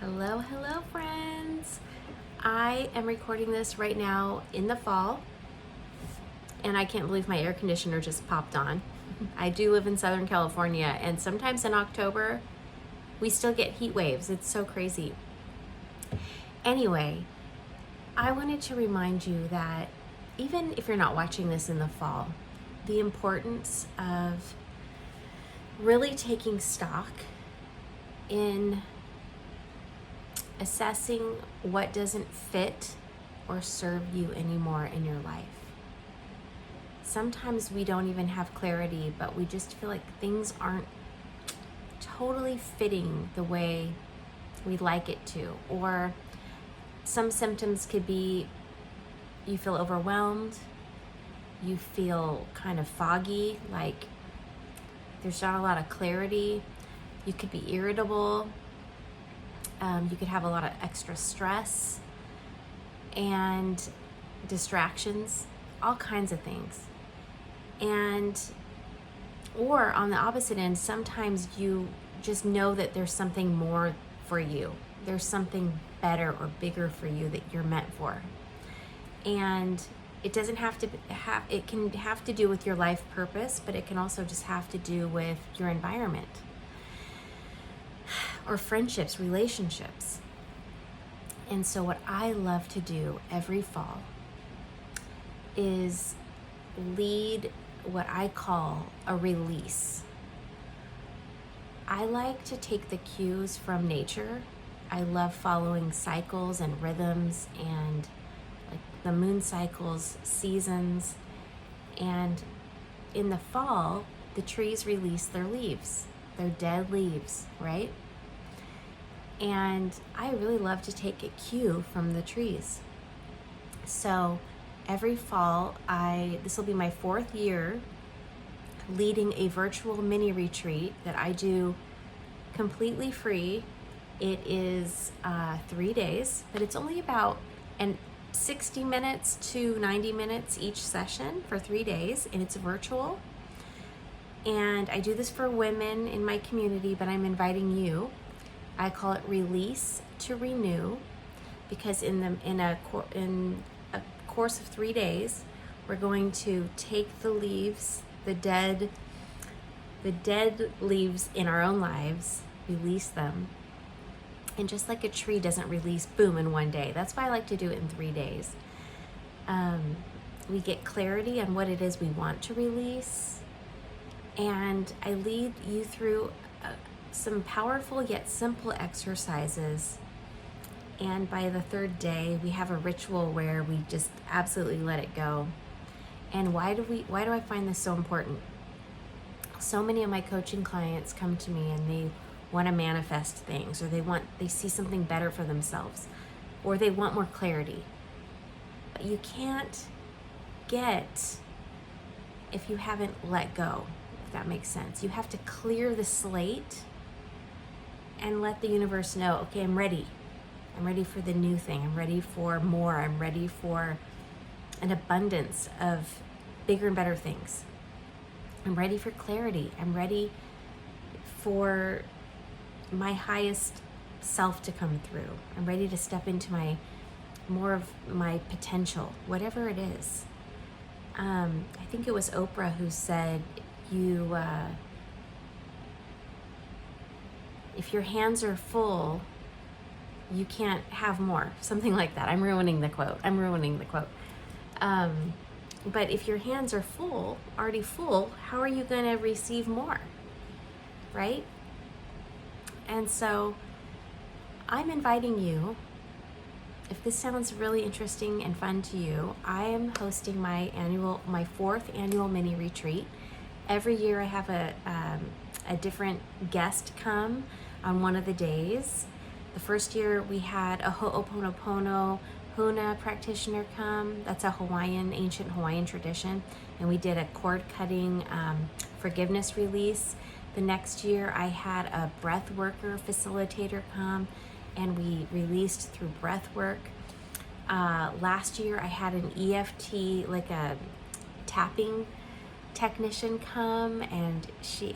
Hello, hello, friends. I am recording this right now in the fall, and I can't believe my air conditioner just popped on. I do live in Southern California, and sometimes in October, we still get heat waves. It's so crazy. Anyway, I wanted to remind you that even if you're not watching this in the fall, the importance of really taking stock in assessing what doesn't fit or serve you anymore in your life. Sometimes we don't even have clarity, but we just feel like things aren't totally fitting the way we'd like it to. Or some symptoms could be you feel overwhelmed, you feel kind of foggy, like there's not a lot of clarity, you could be irritable. You could have a lot of extra stress and distractions, all kinds of things. Or on the opposite end, sometimes you just know that there's something more for you. There's something better or bigger for you that you're meant for. And it doesn't have to it can have to do with your life purpose, but it can also just have to do with your environment. Or friendships, relationships. And so what I love to do every fall is lead what I call a release. I like to take the cues from nature. I love following cycles and rhythms and like the moon cycles, seasons. And in the fall, the trees release their leaves, their dead leaves, right? And I really love to take a cue from the trees. So every fall, this will be my 4th year leading a virtual mini retreat that I do completely free. It is 3 days, but it's only about 60 minutes to 90 minutes each session for 3 days, and it's virtual. And I do this for women in my community, but I'm inviting you. I call it Release to Renew, because in a course of 3 days, we're going to take the leaves, the dead leaves in our own lives, release them. And just like a tree doesn't release, boom, in one day. That's why I like to do it in 3 days. We get clarity on what it is we want to release. And I lead you through some powerful yet simple exercises. And by the 3rd day, we have a ritual where we just absolutely let it go. And why do I find this so important? So many of my coaching clients come to me and they want to manifest things, or they see something better for themselves, or they want more clarity. But you can't get if you haven't let go, if that makes sense. You have to clear the slate and let the universe know, okay, I'm ready. I'm ready for the new thing. I'm ready for more. I'm ready for an abundance of bigger and better things. I'm ready for clarity. I'm ready for my highest self to come through. I'm ready to step into more of my potential, whatever it is. I think it was Oprah who said, if your hands are full, you can't have more. Something like that. I'm ruining the quote. But if your hands are already full, how are you going to receive more? Right? And so I'm inviting you, if this sounds really interesting and fun to you, I am hosting my 4th annual mini retreat. Every year I have a different guest come on one of the days. The first year we had a Ho'oponopono Huna practitioner come. That's a ancient Hawaiian tradition. And we did a cord cutting forgiveness release. The next year I had a breath worker facilitator come, and we released through breath work. Last year I had an EFT, like a tapping technician come, and she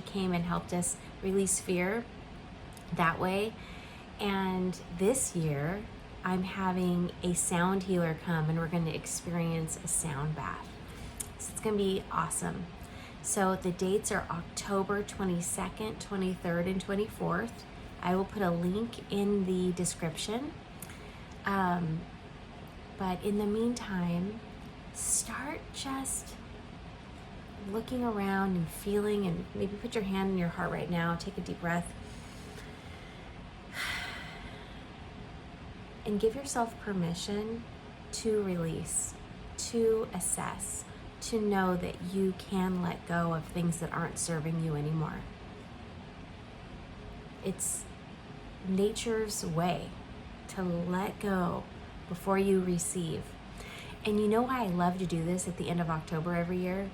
came and helped us release fear that way. And this year, I'm having a sound healer come and we're going to experience a sound bath. So it's going to be awesome. So the dates are October 22nd, 23rd, and 24th. I will put a link in the description. But in the meantime, start just looking around and feeling, and maybe put your hand in your heart right now. Take a deep breath. And give yourself permission to release, to assess, to know that you can let go of things that aren't serving you anymore. It's nature's way to let go before you receive. And you know why I love to do this at the end of October every year?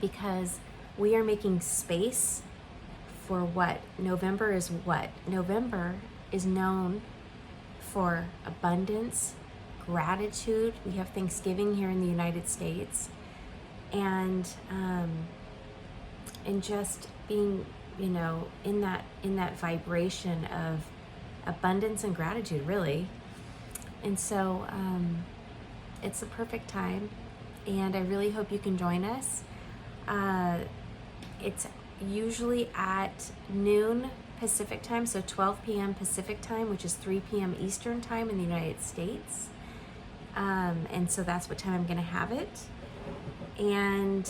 Because we are making space for what? November is what? November is known for abundance, gratitude. We have Thanksgiving here in the United States, and just being, you know, in that vibration of abundance and gratitude, really. And so it's the perfect time, and I really hope you can join us. It's usually at noon Pacific time, so 12 p.m. Pacific time, which is 3 p.m. Eastern time in the United States. And so that's what time I'm going to have it. And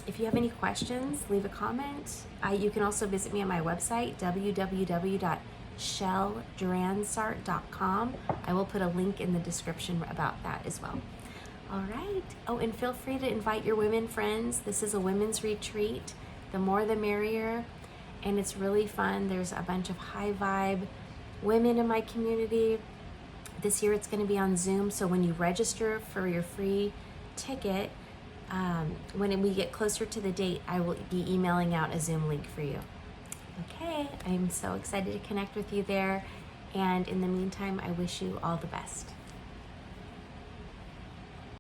if you have any questions, leave a comment. You can also visit me on my website, www.sheldransart.com. I will put a link in the description about that as well. All right. Oh, and feel free to invite your women friends. This is a women's retreat. The more the merrier. And it's really fun. There's a bunch of high vibe women in my community. This year it's going to be on Zoom. So when you register for your free ticket, when we get closer to the date, I will be emailing out a Zoom link for you. Okay, I'm so excited to connect with you there. And in the meantime, I wish you all the best.